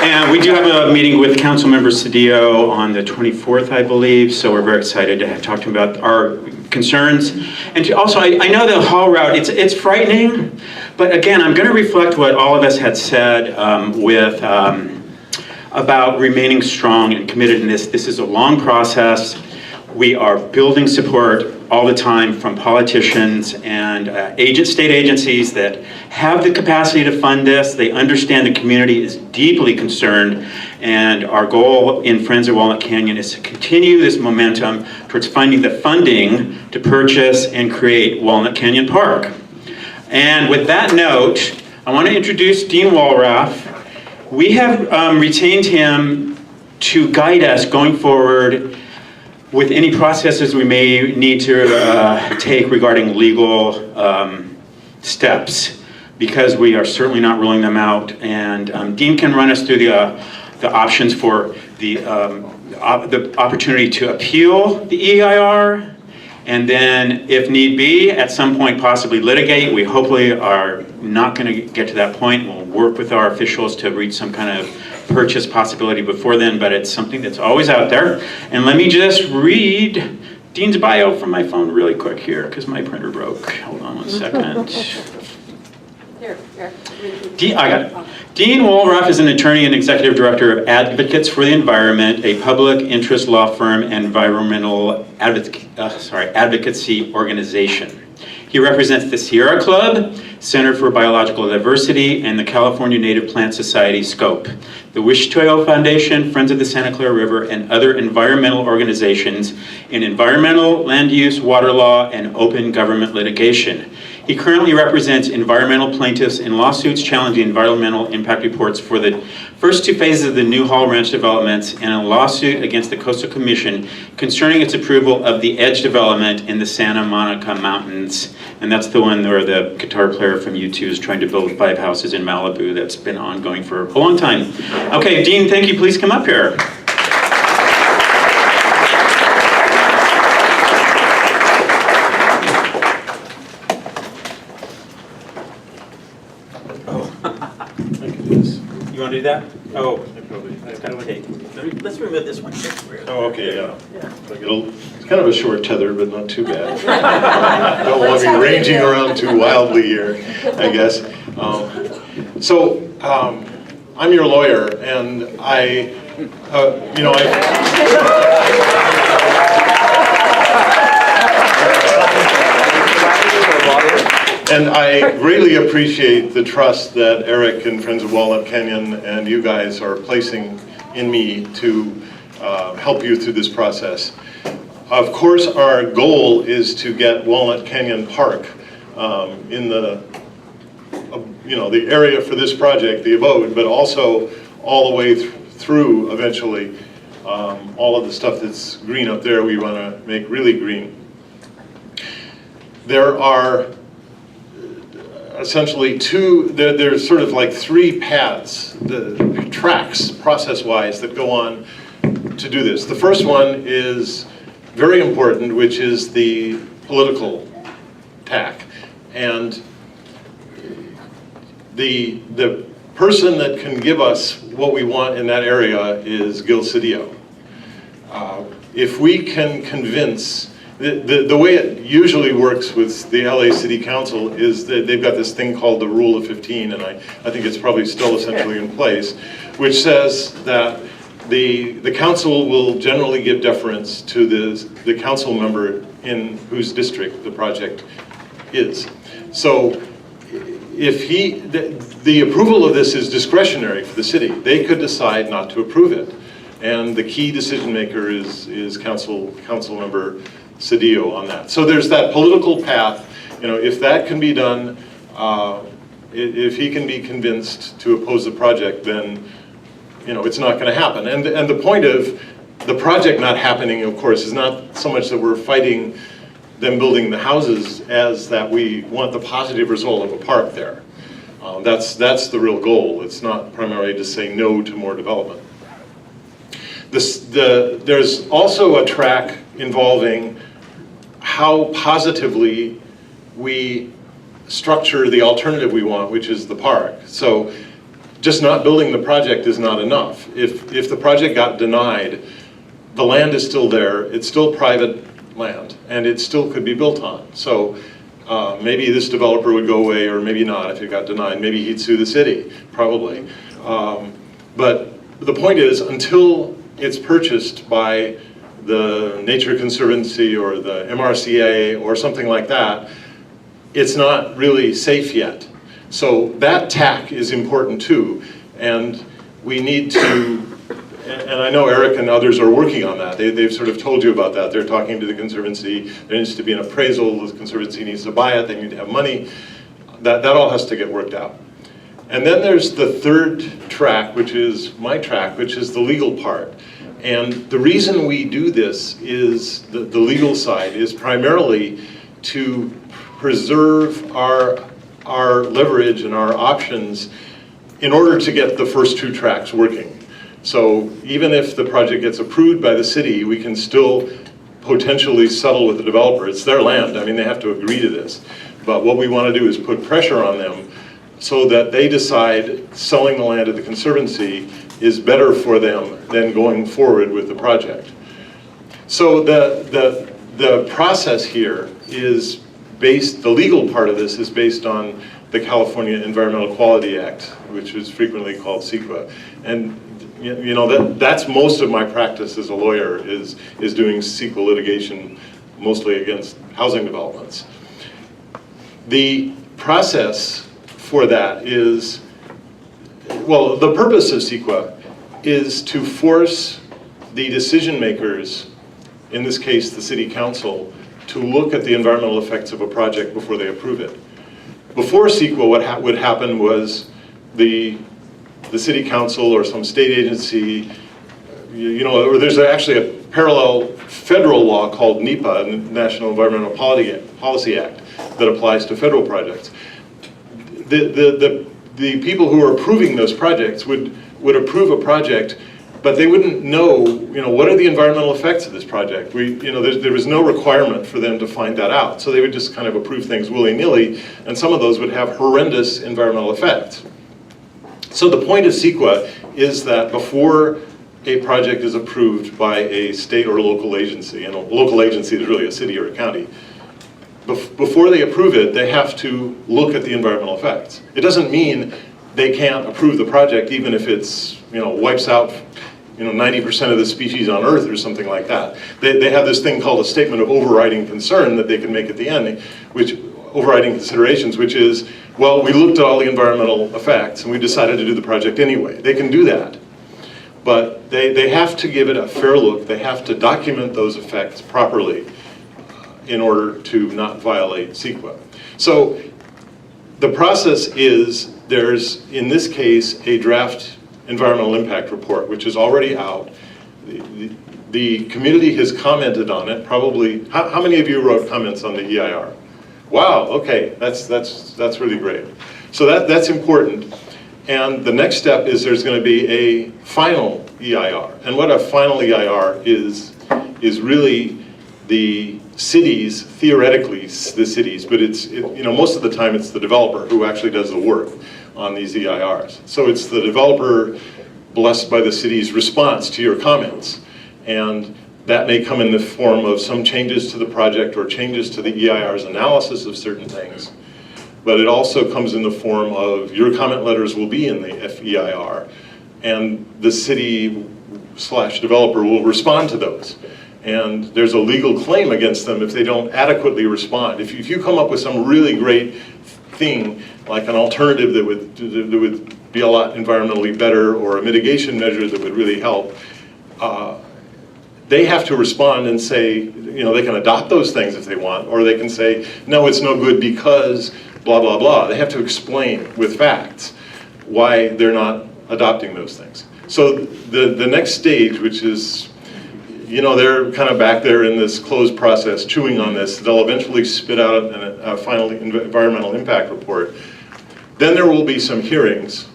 And we do have a meeting with Councilmember Cedillo on the 24th, I believe, so we're very excited to talk to him about our concerns. And also, I know the haul route, it's frightening, but again, I'm going to reflect what all of us had said with about remaining strong and committed in this. This is a long process. We are building support all the time from politicians and state agencies that have the capacity to fund this. They understand the community is deeply concerned, and our goal in Friends of Walnut Canyon is to continue this momentum towards finding the funding to purchase and create Walnut Canyon Park. And with that note, I want to introduce Dean Walraff. We have retained him to guide us going forward with any processes we may need to take regarding legal steps, because we are certainly not ruling them out. And Dean can run us through the options for the opportunity to appeal the EIR, and then, if need be, at some point possibly litigate. We hopefully are not going to get to that point. We'll work with our officials to reach some kind of purchase possibility before then, but it's something that's always out there. And let me just read Dean's bio from my phone really quick here, because my printer broke. Hold on one second. Here. I got it. Dean Walraff is an attorney and executive director of Advocates for the Environment, a public interest law firm and environmental advocacy organization. He represents the Sierra Club, Center for Biological Diversity, and the California Native Plant Society SCOPE, the Wichita Foundation, Friends of the Santa Clara River, and other environmental organizations in environmental, land use, water law, and open government litigation. He currently represents environmental plaintiffs in lawsuits challenging environmental impact reports for the first two phases of the New Hall Ranch developments, and a lawsuit against the Coastal Commission concerning its approval of the Edge development in the Santa Monica Mountains. And that's the one where the guitar player from U2 is trying to build 5 houses in Malibu. That's been ongoing for a long time. Okay, Dean, thank you. Please come up here. You want to do that? Oh, it's got to take. Let's remove this one. Oh, okay, yeah. It's kind of a short tether, but not too bad. Don't want to be ranging around too wildly here, I guess. I'm your lawyer, and And I greatly appreciate the trust that Eric and Friends of Walnut Canyon and you guys are placing in me to help you through this process. Of course, our goal is to get Walnut Canyon Park in the the area for this project, the Abode, but also all the way through eventually all of the stuff that's green up there we want to make really green. There are essentially there's sort of like 3 paths, the tracks process-wise that go on to do this. The first one is very important, which is the political tack. And the person that can give us what we want in that area is Gil Cedillo. If we can convince, the way it usually works with the LA City Council is that they've got this thing called the Rule of 15, and I think it's probably still essentially in place, which says that the council will generally give deference to the council member in whose district the project is. So if the approval of this is discretionary for the city, they could decide not to approve it. And the key decision maker is council member Cedillo on that. So there's that political path. If that can be done, if he can be convinced to oppose the project, then it's not going to happen. And the point of the project not happening, of course, is not so much that we're fighting them building the houses as that we want the positive result of a park there. That's the real goal. It's not primarily to say no to more development. There's also a track involving how positively we structure the alternative we want, which is the park. So just not building the project is not enough. If the project got denied, the land is still there, it's still private land, and it still could be built on. So maybe this developer would go away, or maybe not if it got denied. Maybe he'd sue the city, probably. But the point is, until it's purchased by the Nature Conservancy or the MRCA or something like that, it's not really safe yet. So that tack is important too, and we need to, and I know Eric and others are working on that. They've sort of told you about that. They're talking to the Conservancy. There needs to be an appraisal. The Conservancy needs to buy it. They need to have money. That all has to get worked out. And then there's the third track, which is my track, which is the legal part. And the reason we do this is, the legal side, is primarily to preserve our leverage and our options in order to get the first two tracks working. So even if the project gets approved by the city, we can still potentially settle with the developer. It's their land. I mean, they have to agree to this. But what we want to do is put pressure on them so that they decide selling the land to the Conservancy is better for them than going forward with the project. So the process here is based, the legal part of this is based on the California Environmental Quality Act, which is frequently called CEQA. And you know, that's most of my practice as a lawyer is doing CEQA litigation, mostly against housing developments. The process for that is, well, the purpose of CEQA is to force the decision makers, in this case the City Council, to look at the environmental effects of a project before they approve it. Before CEQA, what would happen was the City Council or some state agency, you know, or there's actually a parallel federal law called NEPA, National Environmental Policy Act, that applies to federal projects. The people who are approving those projects would approve a project, but they wouldn't know, you know, what are the environmental effects of this project. There was no requirement for them to find that out, so they would just kind of approve things willy-nilly, and some of those would have horrendous environmental effects. So the point of CEQA is that before a project is approved by a state or local agency, and a local agency is really a city or a county, before they approve it, they have to look at the environmental effects. It doesn't mean they can't approve the project even if it's, you know, wipes out, you know, 90% of the species on Earth or something like that. They have this thing called a statement of overriding concern that they can make at the end, which overriding considerations, which is, well, we looked at all the environmental effects and we decided to do the project anyway. They can do that. But they have to give it a fair look. They have to document those effects properly in order to not violate CEQA. So the process is, there's, in this case, a draft environmental impact report, which is already out. The community has commented on it, probably. How many of you wrote comments on the EIR? Wow, okay, that's really great. So that's important. And the next step is there's going to be a final EIR. And what a final EIR is really the cities, theoretically the cities, but you know, most of the time it's the developer who actually does the work on these EIRs. So it's the developer blessed by the city's response to your comments. And that may come in the form of some changes to the project or changes to the EIR's analysis of certain things. But it also comes in the form of your comment letters will be in the FEIR, and the city/developer will respond to those. And there's a legal claim against them if they don't adequately respond. If you come up with some really great thing, like an alternative that would be a lot environmentally better, or a mitigation measure that would really help, they have to respond and say, you know, they can adopt those things if they want, or they can say, no, it's no good because blah, blah, blah. They have to explain with facts why they're not adopting those things. So the next stage, which is, you know, they're kind of back there in this closed process chewing on this. They'll eventually spit out a final environmental impact report. Then there will be some hearings,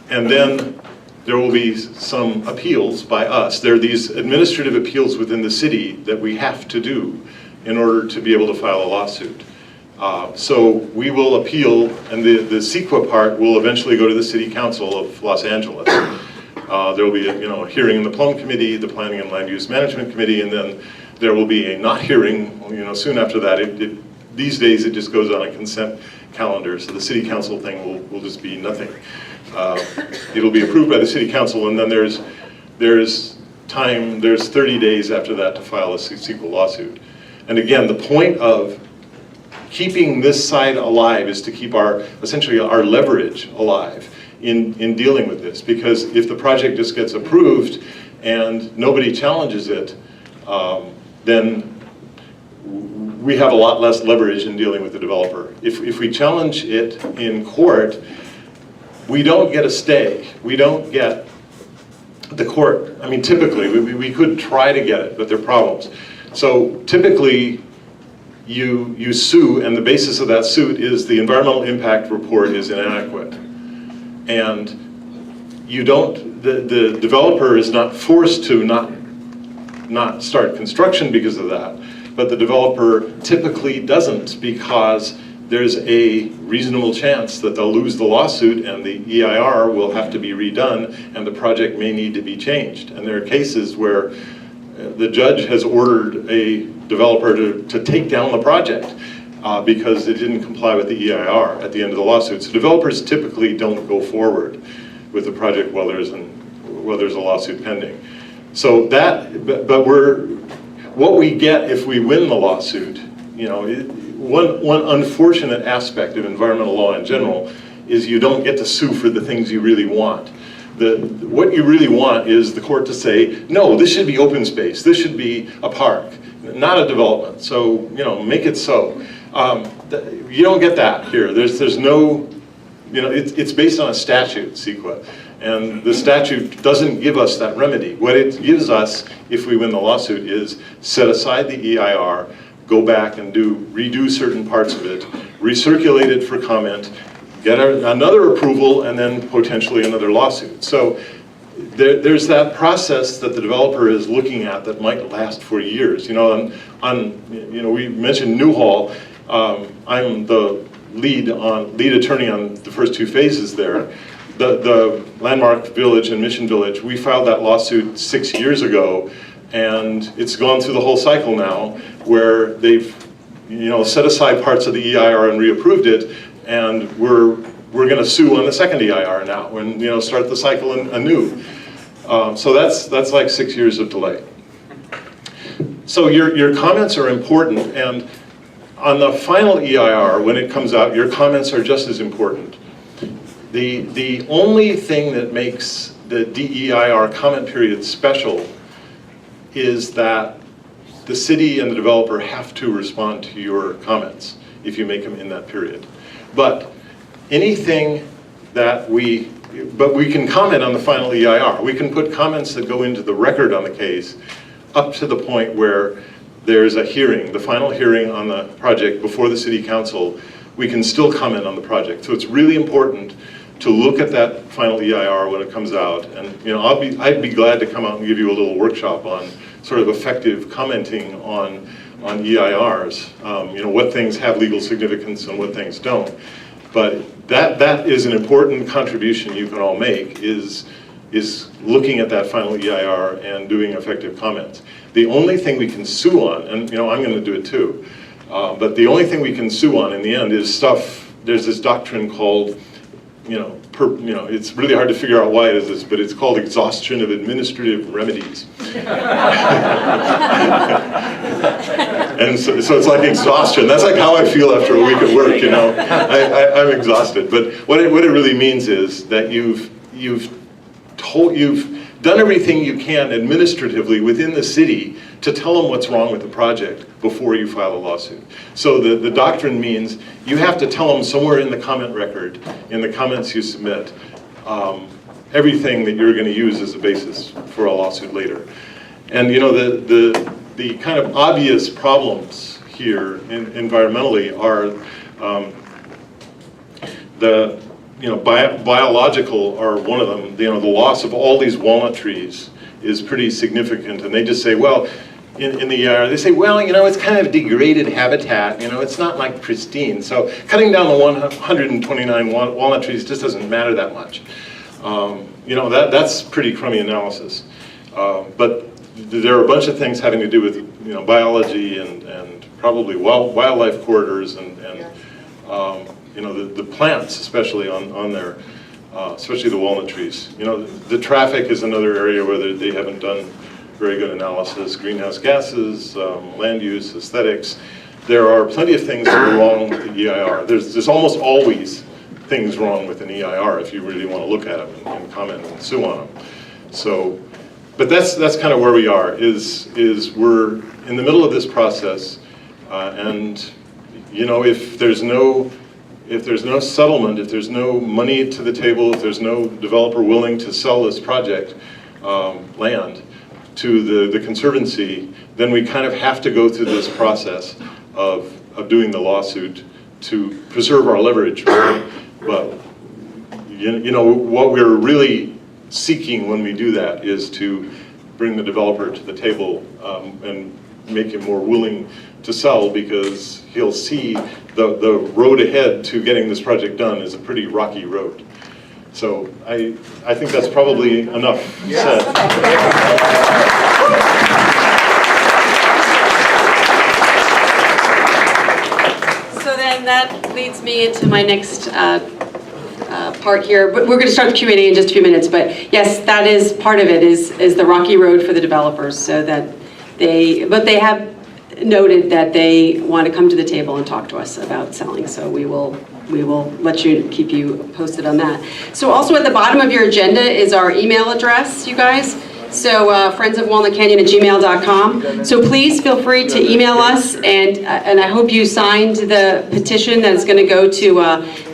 and then there will be some appeals by us. There are these administrative appeals within the city that we have to do in order to be able to file a lawsuit. So we will appeal, and the CEQA part will eventually go to the City Council of Los Angeles. There will be a hearing in the Plum Committee, the Planning and Land Use Management Committee, and then there will be a not hearing, soon after that. these days it just goes on a consent calendar, so the city council thing will just be nothing. It'll be approved by the city council, and then there's 30 days after that to file a sequel lawsuit. And again, the point of keeping this side alive is to keep essentially our leverage alive in dealing with this, because if the project just gets approved and nobody challenges it, then we have a lot less leverage in dealing with the developer. If we challenge it in court, we don't get a stay. We don't get the court. I mean, typically, we could try to get it, but there are problems. So typically, you sue, and the basis of that suit is the environmental impact report is inadequate. And you don't, the developer is not forced to not start construction because of that, but the developer typically doesn't, because there's a reasonable chance that they'll lose the lawsuit and the EIR will have to be redone and the project may need to be changed. And there are cases where the judge has ordered a developer to take down the project because it didn't comply with the EIR at the end of the lawsuit. So developers typically don't go forward with the project while there's a lawsuit pending. So what we get if we win the lawsuit, one unfortunate aspect of environmental law in general is you don't get to sue for the things you really want. What you really want is the court to say, no, this should be open space, this should be a park, not a development, so make it so. You don't get that here. There's no, it's based on a statute, CEQA, and the statute doesn't give us that remedy. What it gives us, if we win the lawsuit, is set aside the EIR, go back and redo certain parts of it, recirculate it for comment, get another approval, and then potentially another lawsuit. So there's that process that the developer is looking at that might last for years. We mentioned Newhall. I'm the lead attorney on the first two phases there. The Landmark Village and Mission Village, we filed that lawsuit 6 years ago, and it's gone through the whole cycle now, where they've set aside parts of the EIR and reapproved it, and we're going to sue on the second EIR now and start the cycle anew. So that's like 6 years of delay. So your comments are important, and on the final EIR, when it comes out, your comments are just as important. The only thing that makes the DEIR comment period special is that the city and the developer have to respond to your comments if you make them in that period. But anything that we can comment on the final EIR. We can put comments that go into the record on the case up to the point where there's a hearing, the final hearing on the project before the city council. We can still comment on the project. So it's really important to look at that final EIR when it comes out. And I'd be glad to come out and give you a little workshop on sort of effective commenting on EIRs. What things have legal significance and what things don't. But that is an important contribution you can all make, is looking at that final EIR and doing effective comments. The only thing we can sue on, and I'm going to do it too, but the only thing we can sue on in the end is stuff. There's this doctrine called, it's really hard to figure out why it is this, but it's called exhaustion of administrative remedies. And so it's like exhaustion. That's like how I feel after a week at work, I'm exhausted. But what it really means is that you've done everything you can administratively within the city to tell them what's wrong with the project before you file a lawsuit. So the doctrine means you have to tell them somewhere in the comment record, in the comments you submit, everything that you're going to use as a basis for a lawsuit later. And the kind of obvious problems here environmentally are biological are one of them. The loss of all these walnut trees is pretty significant, and they just say, well, in the EIR, they say, well, it's kind of degraded habitat, it's not like pristine, so cutting down the 129 walnut trees just doesn't matter that much. That's pretty crummy analysis. But there are a bunch of things having to do with biology and probably wildlife corridors and you know, the plants especially on there, especially the walnut trees. You know, the traffic is another area where they haven't done very good analysis. Greenhouse gases, land use, aesthetics. There are plenty of things that are wrong with the EIR. There's almost always things wrong with an EIR if you really want to look at them and comment and sue on them. So, but that's kind of where we are, is we're in the middle of this process, and you know, if there's no settlement, if there's no money to the table, if there's no developer willing to sell this project land to the Conservancy, then we kind of have to go through this process of doing the lawsuit to preserve our leverage, right? But you know, what we're really seeking when we do that is to bring the developer to the table and make him more willing to sell, because he'll see the road ahead to getting this project done is a pretty rocky road. So I think that's probably enough said. So then that leads me into my next part here, but we're going to start the Q&A in just a few minutes. But yes, that is part of it, is the rocky road for the developers, so that they have noted that they want to come to the table and talk to us about selling. So we will keep you posted on that. So also at the bottom of your agenda is our email address, you guys. So friendsofwalnutcanyon@gmail.com. So please feel free to email us, and I hope you signed the petition that's going to go to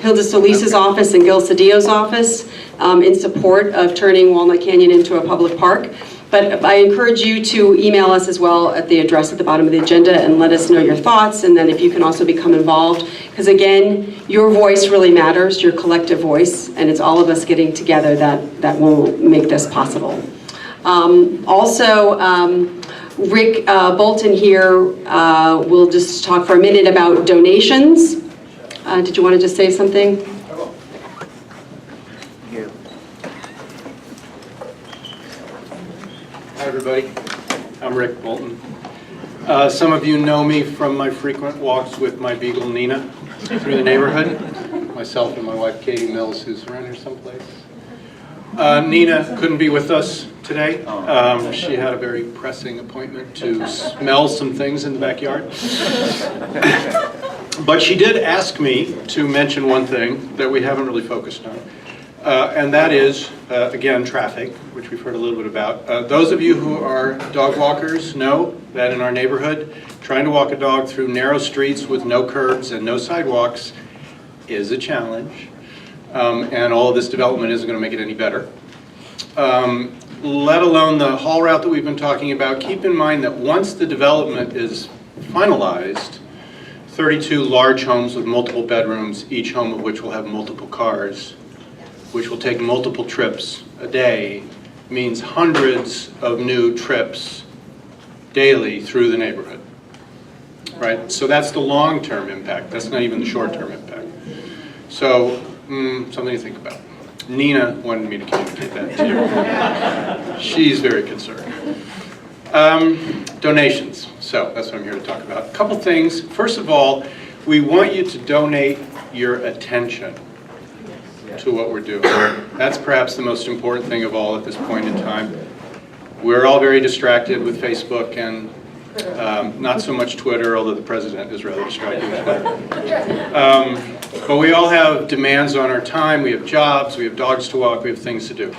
Hilda Solis's office and Gil Cedillo's office in support of turning Walnut Canyon into a public park. But I encourage you to email us as well at the address at the bottom of the agenda and let us know your thoughts, and then if you can also become involved, because again, your voice really matters, your collective voice, and it's all of us getting together that will make this possible. Rick Bolton here will just talk for a minute about donations. Did you want to just say something? Hi everybody, I'm Rick Bolton. Some of you know me from my frequent walks with my beagle Nina through the neighborhood. Myself and my wife Katie Mills, who's around here someplace. Nina couldn't be with us today. She had a very pressing appointment to smell some things in the backyard. But she did ask me to mention one thing that we haven't really focused on. And that is, again, traffic, which we've heard a little bit about. Those of you who are dog walkers know that in our neighborhood, trying to walk a dog through narrow streets with no curbs and no sidewalks is a challenge. And all of this development isn't going to make it any better. Let alone the haul route that we've been talking about. Keep in mind that once the development is finalized, 32 large homes with multiple bedrooms, each home of which will have multiple cars, which will take multiple trips a day, means hundreds of new trips daily through the neighborhood, right? So that's the long-term impact. That's not even the short-term impact. So, something to think about. Nina wanted me to communicate that to you. She's very concerned. Donations. So that's what I'm here to talk about. A couple things. First of all, we want you to donate your attention to what we're doing. That's perhaps the most important thing of all at this point in time. We're all very distracted with Facebook and not so much Twitter, although the president is rather distracted with Twitter. But we all have demands on our time. We have jobs, we have dogs to walk, we have things to do.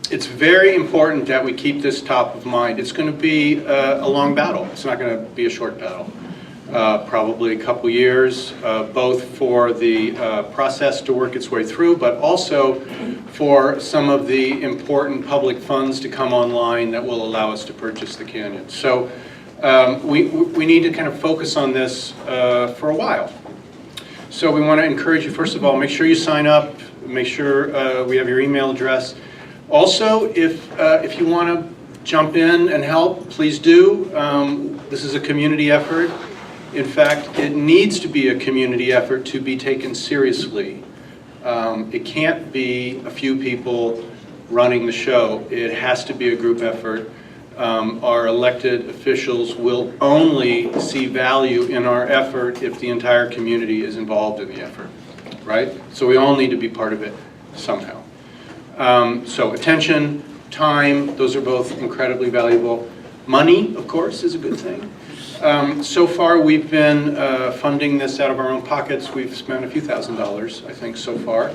It's very important that we keep this top of mind. It's going to be a long battle. It's not going to be a short battle. Probably a couple years, both for the process to work its way through, but also for some of the important public funds to come online that will allow us to purchase the canyon. So we need to kind of focus on this for a while. So we want to encourage you, first of all, make sure you sign up, make sure we have your email address. Also, if you want to jump in and help, please do. This is a community effort. In fact, it needs to be a community effort to be taken seriously. It can't be a few people running the show. It has to be a group effort. our elected officials will only see value in our effort if the entire community is involved in the effort, right? So we all need to be part of it somehow. So attention, time, those are both incredibly valuable. Money, of course, is a good thing. So far, we've been funding this out of our own pockets. We've spent a few $1,000s, I think, so far.